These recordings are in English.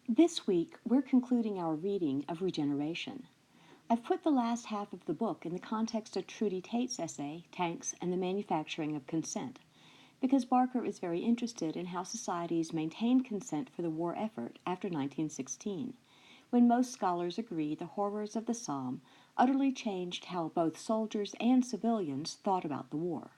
This week, we're concluding our reading of Regeneration. I've put the last half of the book in the context of Trudy Tate's essay, Tanks and the Manufacturing of Consent, because Barker is very interested in how societies maintained consent for the war effort after 1916, when most scholars agree the horrors of the Somme utterly changed how both soldiers and civilians thought about the war.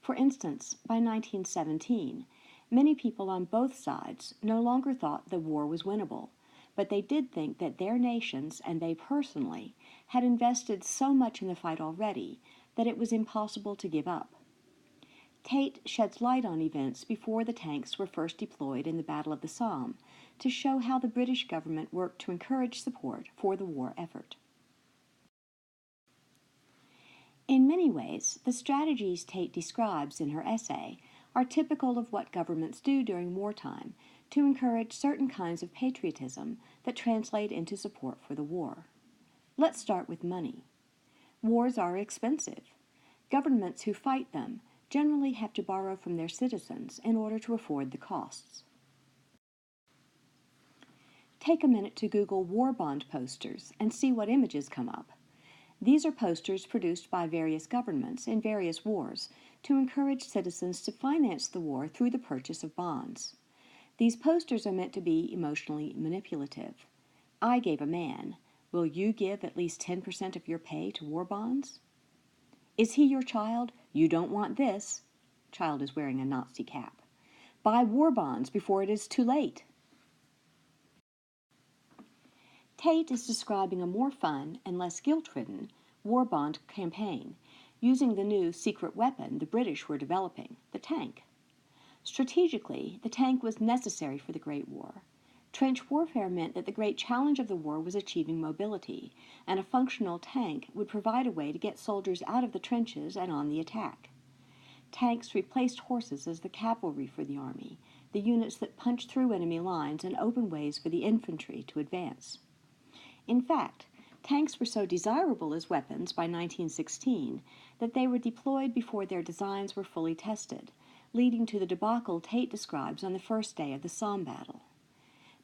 For instance, by 1917, many people on both sides no longer thought the war was winnable, but they did think that their nations and they personally had invested so much in the fight already that it was impossible to give up. Tate sheds light on events before the tanks were first deployed in the Battle of the Somme to show how the British government worked to encourage support for the war effort. In many ways, the strategies Tate describes in her essay are typical of what governments do during wartime to encourage certain kinds of patriotism that translate into support for the war. Let's start with money. Wars are expensive. Governments who fight them generally have to borrow from their citizens in order to afford the costs. Take a minute to Google war bond posters and see what images come up. These are posters produced by various governments in various wars to encourage citizens to finance the war through the purchase of bonds. These posters are meant to be emotionally manipulative. I gave a man. Will you give at least 10% of your pay to war bonds? Is he your child? You don't want this. Child is wearing a Nazi cap. Buy war bonds before it is too late. Tate is describing a more fun and less guilt-ridden war bond campaign using the new secret weapon the British were developing, the tank. Strategically, the tank was necessary for the Great War. Trench warfare meant that the great challenge of the war was achieving mobility, and a functional tank would provide a way to get soldiers out of the trenches and on the attack. Tanks replaced horses as the cavalry for the army, the units that punched through enemy lines and opened ways for the infantry to advance. In fact, tanks were so desirable as weapons by 1916 that they were deployed before their designs were fully tested, leading to the debacle Tate describes on the first day of the Somme battle.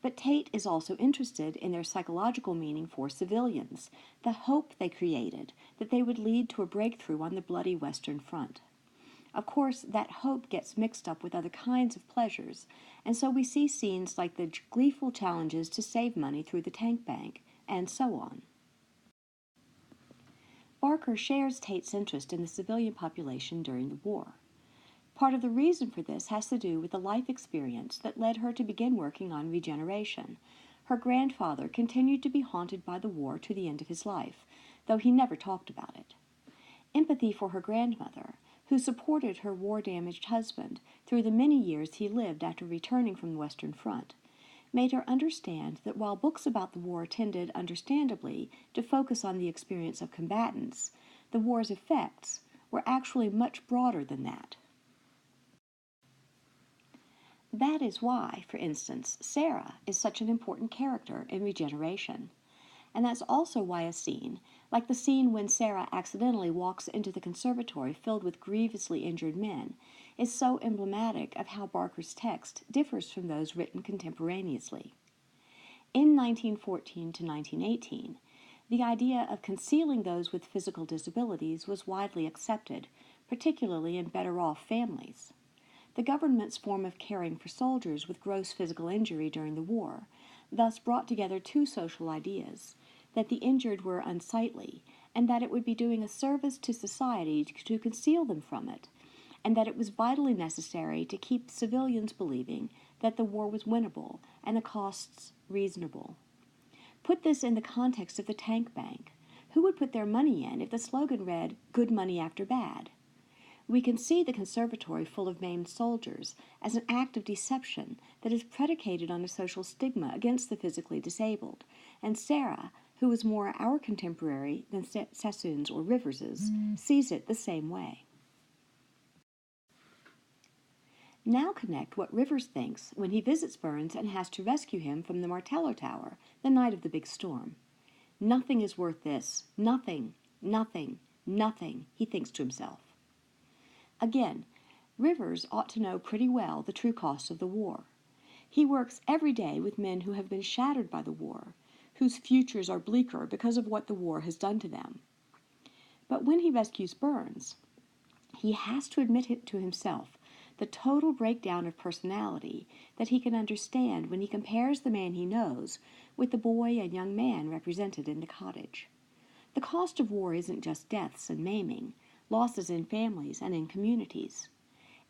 But Tate is also interested in their psychological meaning for civilians, the hope they created that they would lead to a breakthrough on the bloody Western Front. Of course, that hope gets mixed up with other kinds of pleasures, and so we see scenes like the gleeful challenges to save money through the tank bank, and so on. Barker shares Tate's interest in the civilian population during the war. Part of the reason for this has to do with the life experience that led her to begin working on regeneration. Her grandfather continued to be haunted by the war to the end of his life, though he never talked about it. Empathy for her grandmother, who supported her war-damaged husband through the many years he lived after returning from the Western Front, made her understand that while books about the war tended, understandably, to focus on the experience of combatants, the war's effects were actually much broader than that. That is why, for instance, Sarah is such an important character in Regeneration. And that's also why a scene, like the scene when Sarah accidentally walks into the conservatory filled with grievously injured men, is so emblematic of how Barker's text differs from those written contemporaneously. In 1914 to 1918, the idea of concealing those with physical disabilities was widely accepted, particularly in better-off families. The government's form of caring for soldiers with gross physical injury during the war thus brought together two social ideas: that the injured were unsightly, and that it would be doing a service to society to conceal them from it, and that it was vitally necessary to keep civilians believing that the war was winnable and the costs reasonable. Put this in the context of the tank bank. Who would put their money in if the slogan read, "Good money after bad"? We can see the conservatory full of maimed soldiers as an act of deception that is predicated on a social stigma against the physically disabled, and Sarah, who is more our contemporary than Sassoon's or Rivers's, sees it the same way. Now connect what Rivers thinks when he visits Burns and has to rescue him from the Martello Tower the night of the big storm. Nothing is worth this. Nothing, nothing, nothing, he thinks to himself. Again, Rivers ought to know pretty well the true cost of the war. He works every day with men who have been shattered by the war, whose futures are bleaker because of what the war has done to them. But when he rescues Burns, he has to admit it to himself, the total breakdown of personality that he can understand when he compares the man he knows with the boy and young man represented in the cottage. The cost of war isn't just deaths and maiming, losses in families and in communities.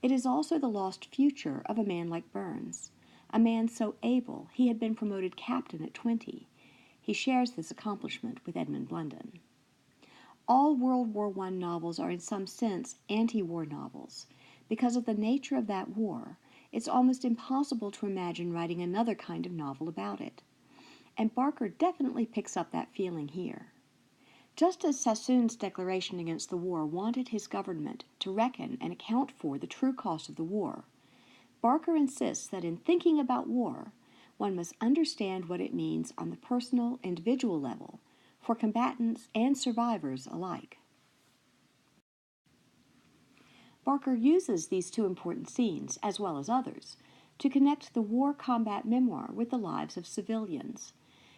It is also the lost future of a man like Burns, a man so able he had been promoted captain at 20. He shares this accomplishment with Edmund Blunden. All World War I novels are in some sense anti-war novels. Because of the nature of that war, it's almost impossible to imagine writing another kind of novel about it. And Barker definitely picks up that feeling here. Just as Sassoon's declaration against the war wanted his government to reckon and account for the true cost of the war, Barker insists that in thinking about war, one must understand what it means on the personal, individual level for combatants and survivors alike. Barker uses these two important scenes, as well as others, to connect the war combat memoir with the lives of civilians.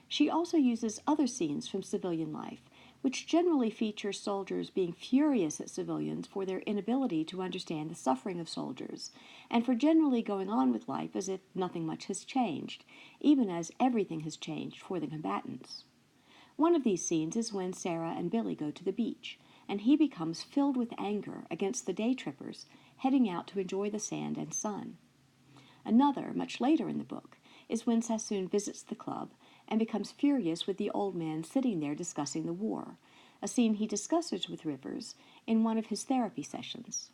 She also uses other scenes from civilian life, which generally feature soldiers being furious at civilians for their inability to understand the suffering of soldiers, and for generally going on with life as if nothing much has changed, even as everything has changed for the combatants. One of these scenes is when Sarah and Billy go to the beach, and he becomes filled with anger against the day trippers heading out to enjoy the sand and sun. Another, much later in the book, is when Sassoon visits the club and becomes furious with the old man sitting there discussing the war, a scene he discusses with Rivers in one of his therapy sessions.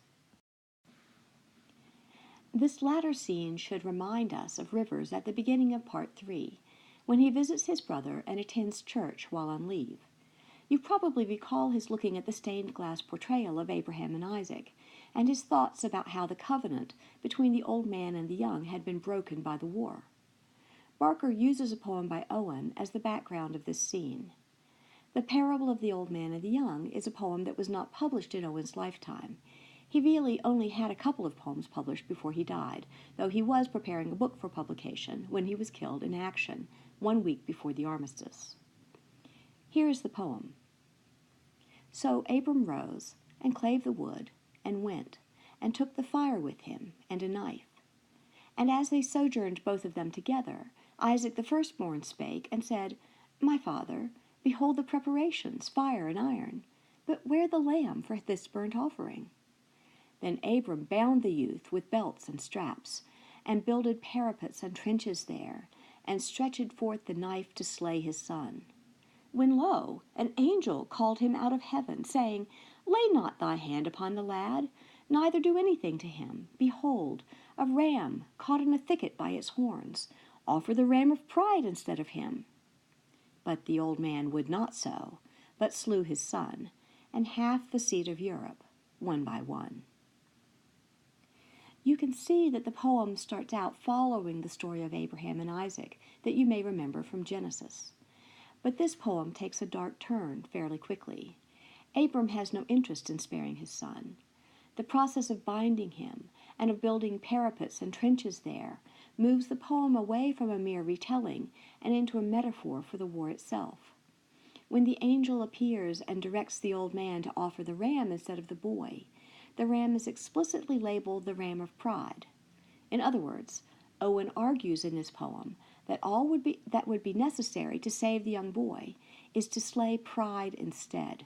This latter scene should remind us of Rivers at the beginning of Part 3, when he visits his brother and attends church while on leave. You probably recall his looking at the stained glass portrayal of Abraham and Isaac, and his thoughts about how the covenant between the old man and the young had been broken by the war. Barker uses a poem by Owen as the background of this scene. The Parable of the Old Man and the Young is a poem that was not published in Owen's lifetime. He really only had a couple of poems published before he died, though he was preparing a book for publication when he was killed in action 1 week before the armistice. Here is the poem. So Abram rose, and clave the wood, and went, and took the fire with him, and a knife. And as they sojourned both of them together, Isaac the firstborn spake, and said, My father, behold the preparations, fire and iron, but where the lamb for this burnt offering? Then Abram bound the youth with belts and straps, and builded parapets and trenches there, and stretched forth the knife to slay his son. When lo, an angel called him out of heaven, saying, Lay not thy hand upon the lad, neither do anything to him. Behold, a ram caught in a thicket by its horns. Offer the ram of pride instead of him. But the old man would not so, but slew his son, and half the seed of Europe, one by one. You can see that the poem starts out following the story of Abraham and Isaac that you may remember from Genesis. But this poem takes a dark turn fairly quickly. Abram has no interest in sparing his son. The process of binding him and of building parapets and trenches there moves the poem away from a mere retelling and into a metaphor for the war itself. When the angel appears and directs the old man to offer the ram instead of the boy, the ram is explicitly labeled the ram of pride. In other words, Owen argues in this poem that all that would be necessary to save the young boy is to slay pride instead.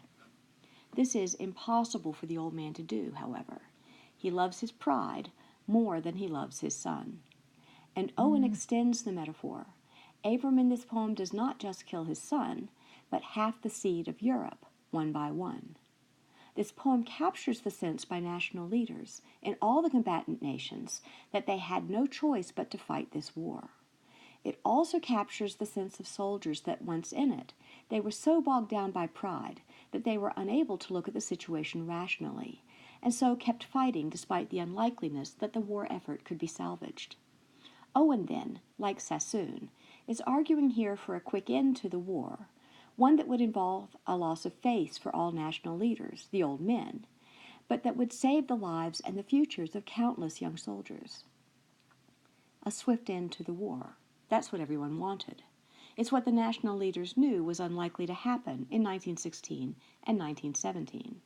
This is impossible for the old man to do, however. He loves his pride more than he loves his son. And Owen extends the metaphor. Abram in this poem does not just kill his son, but half the seed of Europe, one by one. This poem captures the sense by national leaders in all the combatant nations that they had no choice but to fight this war. It also captures the sense of soldiers that once in it, they were so bogged down by pride that they were unable to look at the situation rationally, and so kept fighting despite the unlikeliness that the war effort could be salvaged. Owen, then, like Sassoon, is arguing here for a quick end to the war, one that would involve a loss of face for all national leaders, the old men, but that would save the lives and the futures of countless young soldiers. a swift end to the war. That's what everyone wanted. It's what the national leaders knew was unlikely to happen in 1916 and 1917.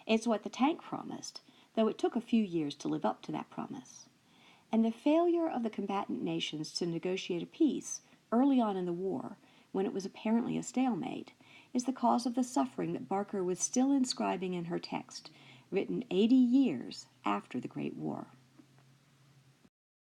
It's what the tank promised, though it took a few years to live up to that promise. And the failure of the combatant nations to negotiate a peace early on in the war, when it was apparently a stalemate, is the cause of the suffering that Barker was still inscribing in her text, written 80 years after the Great War.